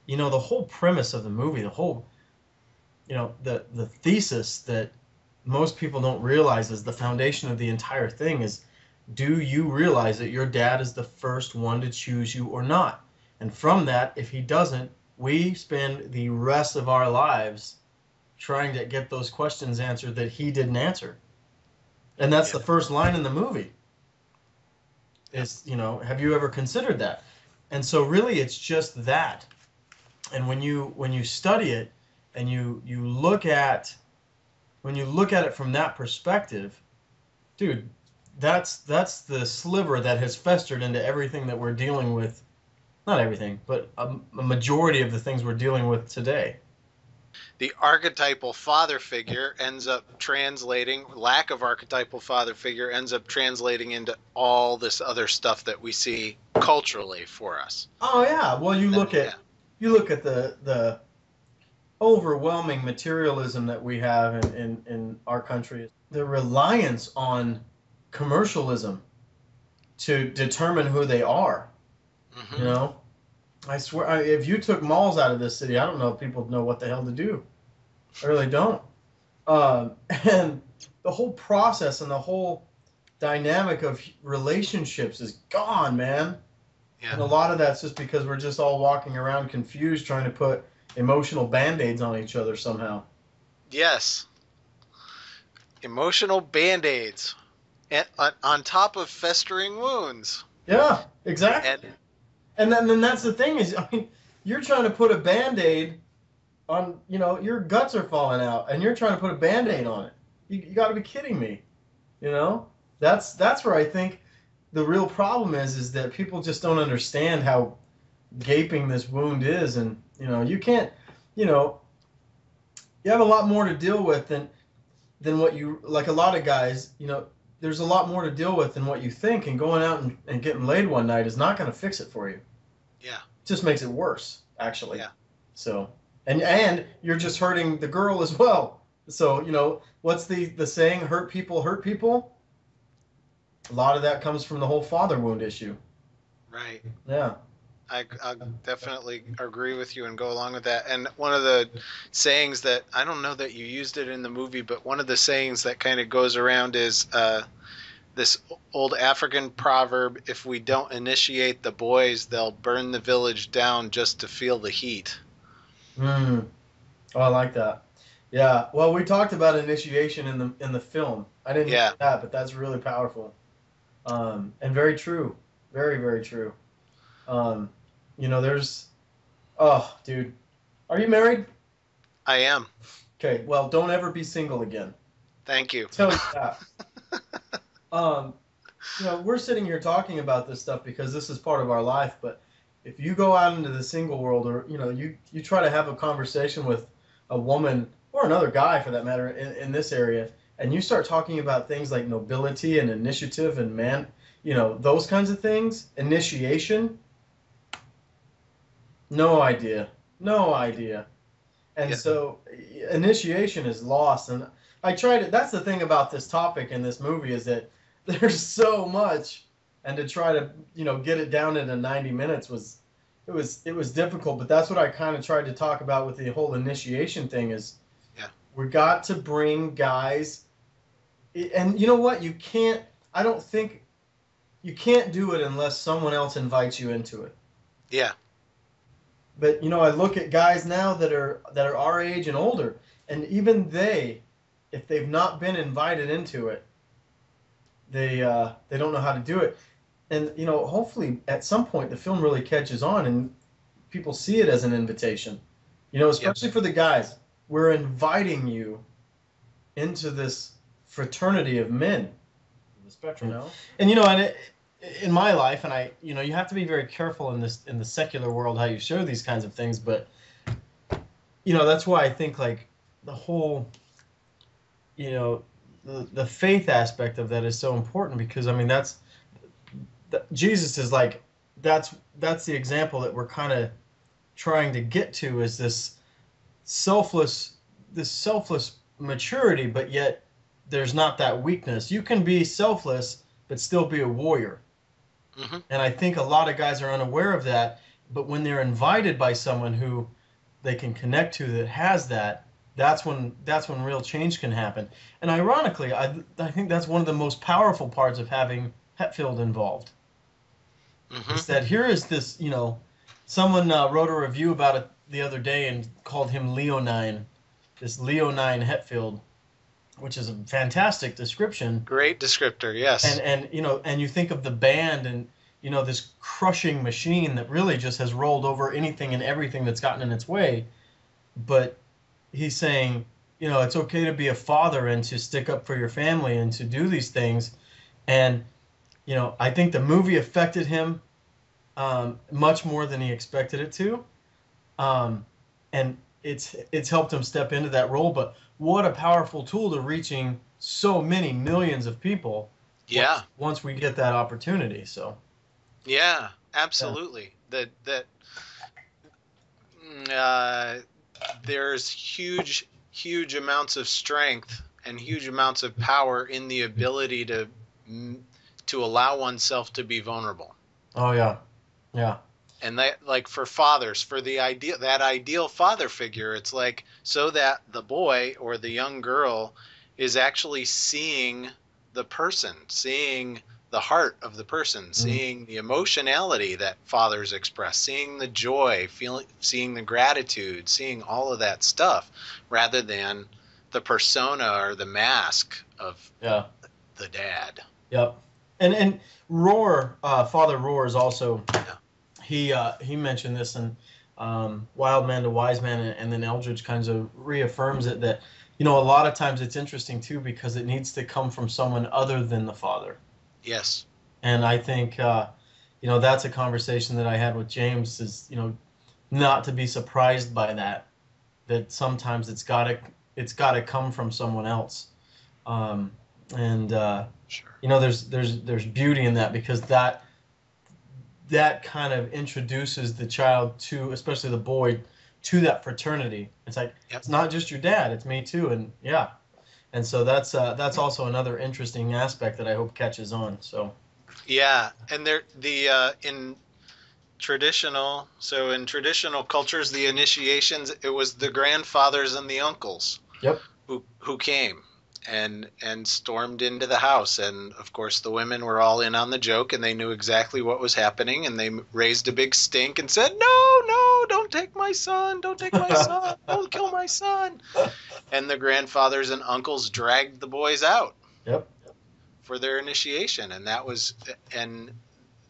you know, the whole premise of the movie, the whole, you know, the thesis that most people don't realize is the foundation of the entire thing is, do you realize that your dad is the first one to choose you or not? And from that, if he doesn't, we spend the rest of our lives trying to get those questions answered that he didn't answer. And that's Yeah. the first line in the movie Yep. is, you know, have you ever considered that? And so really it's just that. And when you study it and you look at when you look at it from that perspective, dude, that's the sliver that has festered into everything that we're dealing with. Not everything, but a majority of the things we're dealing with today. The archetypal father figure ends up translating, lack of archetypal father figure ends up translating into all this other stuff that we see culturally for us. Oh yeah. Well, And yeah, you look at the overwhelming materialism that we have in our country. The reliance on commercialism to determine who they are. You hmm know, I swear, if you took malls out of this city, I don't know if people know what the hell to do. I really don't. And the whole process and the whole dynamic of relationships is gone, man. yeah, And a lot of that's just because we're just all walking around confused, trying to put emotional band-aids on each other somehow. yes, emotional band-aids on top of festering wounds. Yeah, exactly. And And then that's the thing is, I mean, you're trying to put a band-aid on, you know, your guts are falling out, and you're trying to put a band-aid on it. You got to be kidding me. You know, that's where I think the real problem is that people just don't understand how gaping this wound is, and you know, you can't, you know, you have a lot more to deal with than what you like. A lot of guys, you know, there's a lot more to deal with than what you think, and going out and getting laid one night is not going to fix it for you. It yeah, just makes it worse, actually. yeah, So, and you're just hurting the girl as well. So, you know, what's the saying? Hurt people hurt people. A lot of that comes from the whole father wound issue. right. Yeah. I definitely agree with you and go along with that. And one of the sayings that I don't know that you used it in the movie, but one of the sayings that kind of goes around is this old African proverb: "If we don't initiate the boys, they'll burn the village down just to feel the heat." Mm. Oh, I like that. Yeah. Well, we talked about initiation in the film. I didn't Yeah, hear that, but that's really powerful. And very true. Very, very true. Um, you know, there's oh, dude. Are you married? I am. Okay, well, don't ever be single again. Thank you. Tell you that. Um, you know, we're sitting here talking about this stuff because this is part of our life, but if you go out into the single world or, you know, you try to have a conversation with a woman or another guy for that matter in this area, and you start talking about things like nobility and initiative and man, you know, those kinds of things, initiation, no idea. No idea. And Yeah, so initiation is lost. And I try to, that's the thing about this topic in this movie is that there's so much. And to try to, you know, get it down into 90 minutes it was difficult. But that's what I kind of tried to talk about with the whole initiation thing is yeah, we got to bring guys. And you know what? I don't think you can't do it unless someone else invites you into it. yeah. But you know, I look at guys now that are our age and older, and even they, if they've not been invited into it, they don't know how to do it. And you know, hopefully at some point the film really catches on and people see it as an invitation. You know, Yep. especially for the guys, we're inviting you into this fraternity of men. The spectrum. spectrum. And you know, in my life, and you know, you have to be very careful in the secular world how you show these kinds of things. But you know, that's why I think like the whole, you know, the faith aspect of that is so important because I mean Jesus is like that's the example that we're kind of trying to get to is selfless this selfless maturity, but yet there's not that weakness. You can be selfless but still be a warrior. hmm And I think a lot of guys are unaware of that. But when they're invited by someone who they can connect to that has that, that's when real change can happen. And ironically, I think that's one of the most powerful parts of having Hetfield involved. Is Hmm. that here is this, someone wrote a review about it the other day and called him Leonine, this Leonine Hetfield, which is a fantastic description. Great descriptor, And yes. and you think of the band and this crushing machine that really just has rolled over anything and everything that's gotten in its way. But he's saying, it's okay to be a father and to stick up for your family and to do these things. And I think the movie affected him much more than he expected it to, and it's helped him step into that role. But what a powerful tool to reaching so many millions of people Yeah, once we get that opportunity. So yeah, yeah, absolutely. Uh, there's huge amounts of strength and huge amounts of power in the ability to allow oneself to be vulnerable. oh yeah, yeah, And that, like, for fathers, for that ideal father figure, it's like, so that the boy or the young girl is actually seeing the person, seeing the heart of the person, mm, seeing the emotionality that fathers express, seeing the joy, seeing the gratitude, seeing all of that stuff, rather than the persona or the mask of yeah, the dad. yep. And Rohr, Father Rohr is also Yeah. he mentioned this in Wild Man to Wise Man, and then Eldredge kind of reaffirms it that a lot of times it's interesting too because it needs to come from someone other than the father. Yes. And I think that's a conversation that I had with James is not to be surprised by that sometimes it's got to come from someone else. Um, and Sure. there's beauty in that because that kind of introduces the child to, especially the boy, to that fraternity. It's like Yep. it's not just your dad, it's me too, and yeah. And so that's also another interesting aspect that I hope catches on. So Yeah, and there the in traditional cultures, the initiations, it was the grandfathers and the uncles yep, who came and stormed into the house, and of course the women were all in on the joke, and they knew exactly what was happening, and they raised a big stink and said, "No, no, don't take my son, don't take my son, don't kill my son." And the grandfathers and uncles dragged the boys out yep, for their initiation, and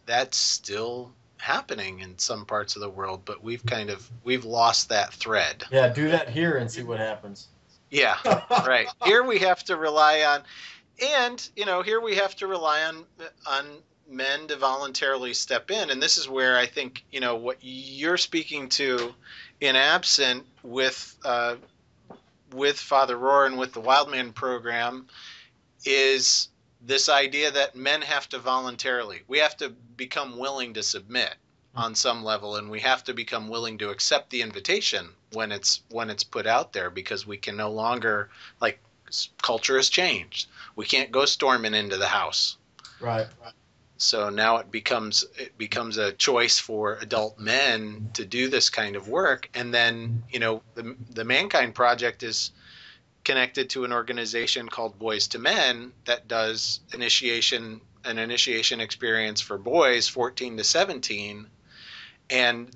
that's still happening in some parts of the world, but we've lost that thread. yeah. Do that here and see what happens. Yeah, right. Here we have to rely on, and here we have to rely on men to voluntarily step in, and this is where I think what you're speaking to, in absent with Father Rohr and with the Wildman program, is this idea that men have to voluntarily, we have to become willing to submit on some level, and we have to become willing to accept the invitation when it's put out there, because we can no longer, like, culture has changed. We can't go storming into the house. Right. So now it becomes a choice for adult men to do this kind of work, and then the ManKind project is connected to an organization called Boys to Men that does an initiation experience for boys 14 to 17. And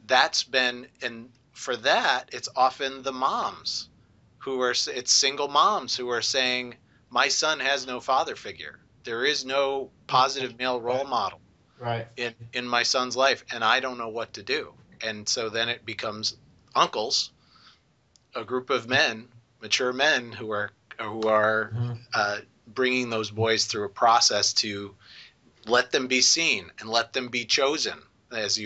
for that, it's often the moms it's single moms who are saying, my son has no father figure. There is no positive male role Right. model Right. in my son's life, and I don't know what to do. And so then it becomes uncles, a group of men, mature men, who are Mhm. bringing those boys through a process to let them be seen and let them be chosen. As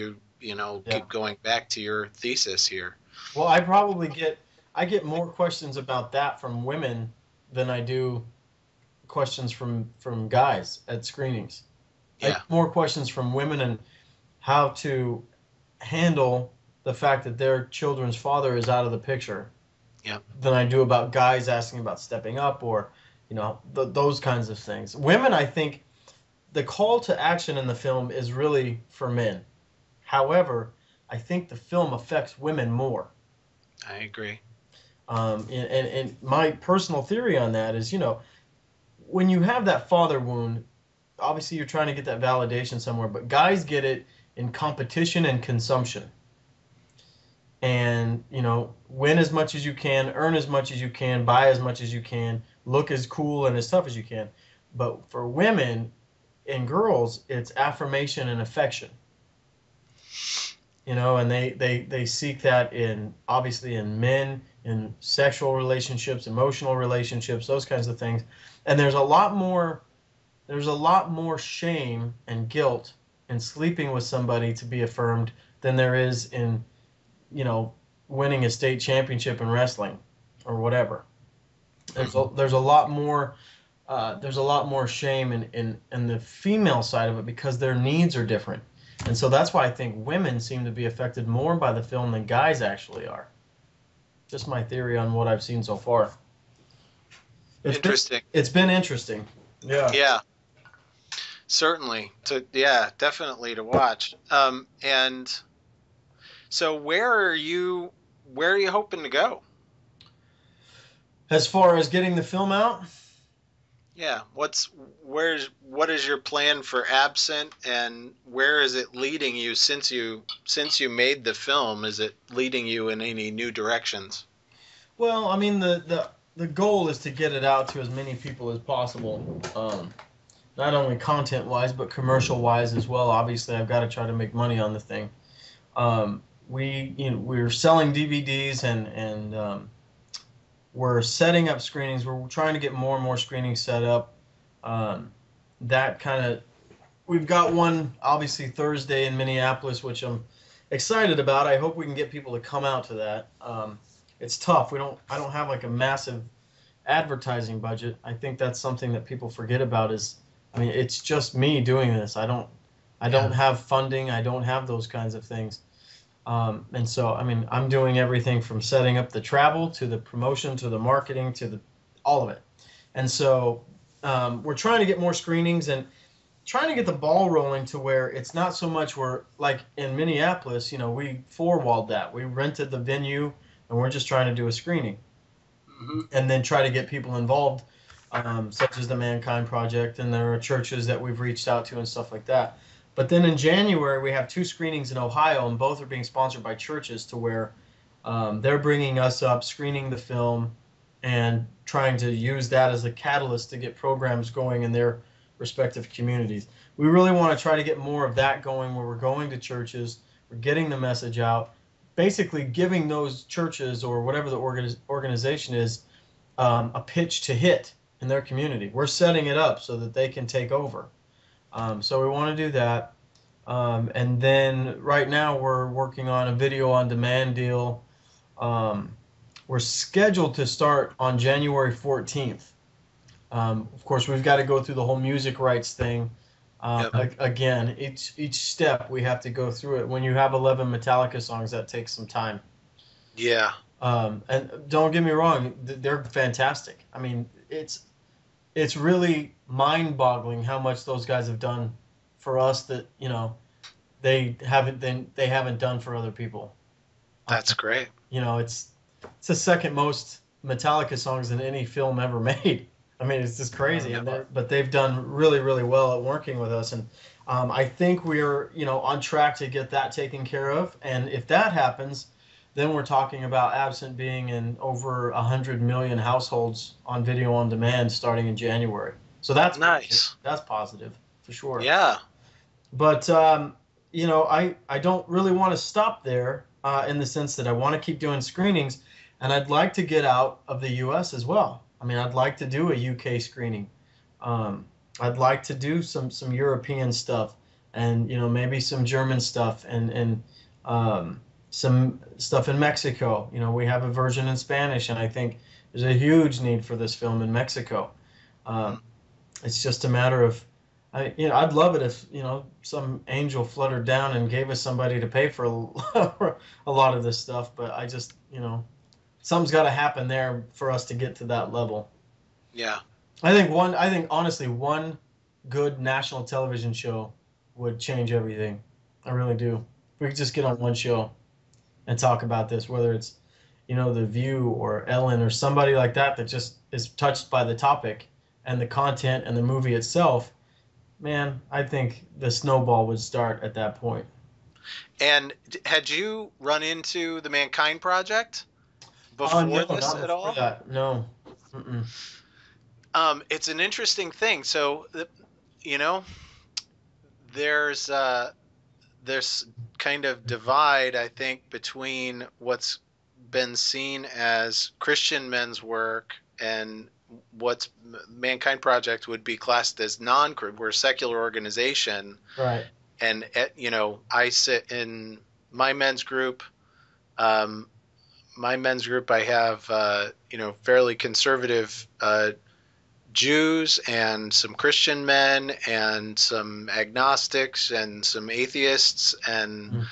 Yeah. keep going back to your thesis here. Well, I get more questions about that from women than I do questions from guys at screenings. I Yeah, get more questions from women and how to handle the fact that their children's father is out of the picture yeah, than I do about guys asking about stepping up or those kinds of things. Women, I think the call to action in the film is really for men. However, I think the film affects women more. I agree. And my personal theory on that is, when you have that father wound, obviously you're trying to get that validation somewhere, but guys get it in competition and consumption. And, win as much as you can, earn as much as you can, buy as much as you can, look as cool and as tough as you can. But for women and girls, it's affirmation and affection. And they seek that obviously in men, in sexual relationships, emotional relationships, those kinds of things. And there's a lot more shame and guilt in sleeping with somebody to be affirmed than there is in, winning a state championship in wrestling or whatever. There's a lot more shame in the female side of it because their needs are different. And so that's why I think women seem to be affected more by the film than guys actually are. Just my theory on what I've seen so far. Interesting. It's been interesting. Yeah. Yeah. Certainly. Definitely to watch. And so where are you hoping to go? As far as getting the film out? Yeah. What is your plan for Absent, and where is it leading you since you made the film? Is it leading you in any new directions? Well, I mean, the goal is to get it out to as many people as possible. Not only content-wise, but commercial-wise as well. Obviously, I've got to try to make money on the thing. We're selling DVDs and we're setting up screenings. We're trying to get more and more screenings set up. We've got one obviously Thursday in Minneapolis, which I'm excited about. I hope we can get people to come out to that. It's tough. I don't have like a massive advertising budget. I think that's something that people forget about it's just me doing this. I don't have funding. I don't have those kinds of things. And so, I'm doing everything from setting up the travel to the promotion to the marketing to all of it. And so we're trying to get more screenings and trying to get the ball rolling to where it's not so much where, like in Minneapolis, we four-walled that. We rented the venue and we're just trying to do a screening. Mm-hmm. And then try to get people involved, such as the ManKind Project, and there are churches that we've reached out to and stuff like that. But then in January, we have 2 screenings in Ohio, and both are being sponsored by churches to where they're bringing us up, screening the film, and trying to use that as a catalyst to get programs going in their respective communities. We really want to try to get more of that going, where we're going to churches, we're getting the message out, basically giving those churches or whatever the organization is a pitch to hit in their community. We're setting it up so that they can take over. So we want to do that. And then right now we're working on a video on demand deal. We're scheduled to start on January 14th. Of course, we've got to go through the whole music rights thing. Yep. Again, each step we have to go through it. When you have 11 Metallica songs, that takes some time. Yeah. And don't get me wrong, they're fantastic. It's really mind-boggling how much those guys have done for us that they haven't done for other people. That's great. It's the second most Metallica songs in any film ever made. It's just crazy. But they've done really, really well at working with us, and I think we're on track to get that taken care of. And if that happens, then we're talking about Absent being in over 100 million households on video on demand starting in January. So that's nice. That's positive for sure. Yeah. But I don't really want to stop there in the sense that I want to keep doing screenings, and I'd like to get out of the U.S. as well. I'd like to do a UK screening. I'd like to do some European stuff, and maybe some German stuff, and some stuff in Mexico. We have a version in Spanish, and I think there's a huge need for this film in Mexico. It's just a matter of, I'd love it if some angel fluttered down and gave us somebody to pay for a lot of this stuff. But I just something's got to happen there for us to get to that level. Yeah. I think honestly one good national television show would change everything. I really do. we could just get on one show and talk about this, whether it's, The View or Ellen or somebody like that that just is touched by the topic and the content and the movie itself. Man, I think the snowball would start at that point. And had you run into the ManKind Project No, before this not at before all? that. No. Mm-mm. It's an interesting thing. So, you know, there's there's kind of divide, I think, between what's been seen as Christian men's work and what's ManKind Project would be classed as we're a secular organization. Right. And, I sit in my men's group. My men's group, I have, fairly conservative Jews and some Christian men and some agnostics and some atheists. And,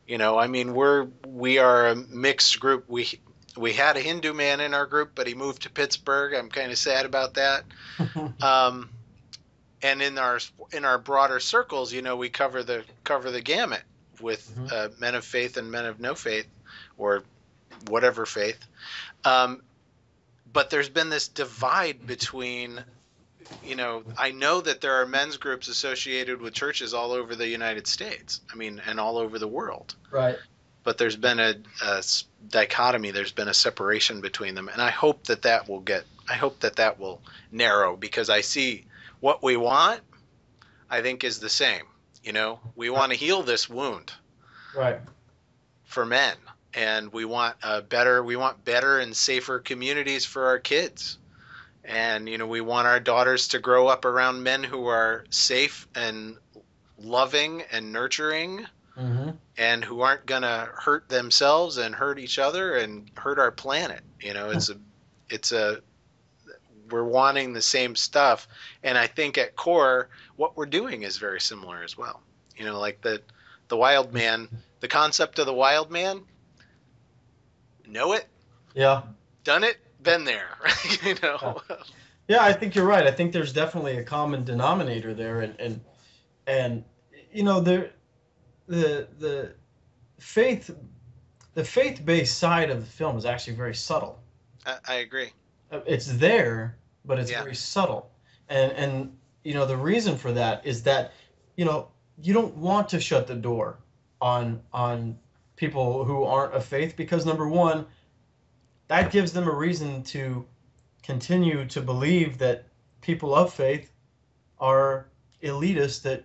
we are a mixed group. We had a Hindu man in our group, but he moved to Pittsburgh. I'm kind of sad about that. And in our broader circles, we cover the gamut with men of faith and men of no faith, or whatever faith. But there's been this divide between, I know that there are men's groups associated with churches all over the United States. And all over the world. Right. But there's been a dichotomy. There's been a separation between them, and I hope that will narrow, because I see what we want, I think, is the same. We want to heal this wound. Right. For men. And we want better and safer communities for our kids. And, we want our daughters to grow up around men who are safe and loving and nurturing, and who aren't going to hurt themselves and hurt each other and hurt our planet. We're wanting the same stuff. And I think at core, what we're doing is very similar as well. Like the wild man, the concept of the wild man. Know it? Yeah. Done it? Been there. Yeah, I think you're right. I think there's definitely a common denominator there, and the faith-based side of the film is actually very subtle. I agree. It's there, but it's very subtle, and the reason for that is that you don't want to shut the door on people who aren't of faith, because number one, that gives them a reason to continue to believe that people of faith are elitists that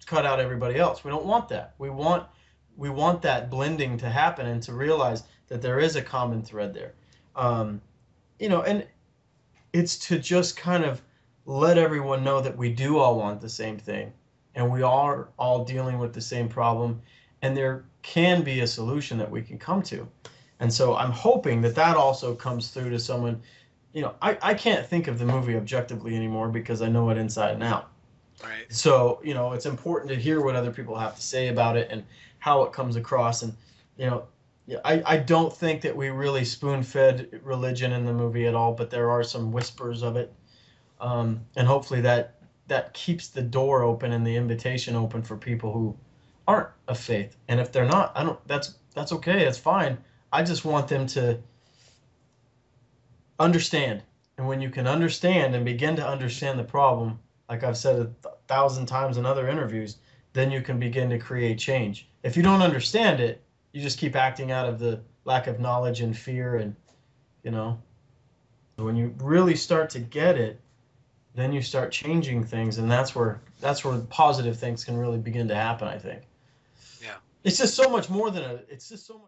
cut out everybody else. We don't want that. We want that blending to happen and to realize that there is a common thread there. And it's to just kind of let everyone know that we do all want the same thing, and we are all dealing with the same problem, and there can be a solution that we can come to. And so I'm hoping that also comes through to someone. I can't think of the movie objectively anymore because I know it inside and out. Right. So, it's important to hear what other people have to say about it and how it comes across. And, I don't think that we really spoon-fed religion in the movie at all, but there are some whispers of it. And hopefully that keeps the door open and the invitation open for people who aren't of faith. And if they're not, that's okay. It's fine. I just want them to understand. And when you can understand and begin to understand the problem, like I've said 1,000 times in other interviews, then you can begin to create change. If you don't understand it, you just keep acting out of the lack of knowledge and fear. And, when you really start to get it, then you start changing things. And that's where positive things can really begin to happen, I think. Yeah. It's just so much more than it's just so much.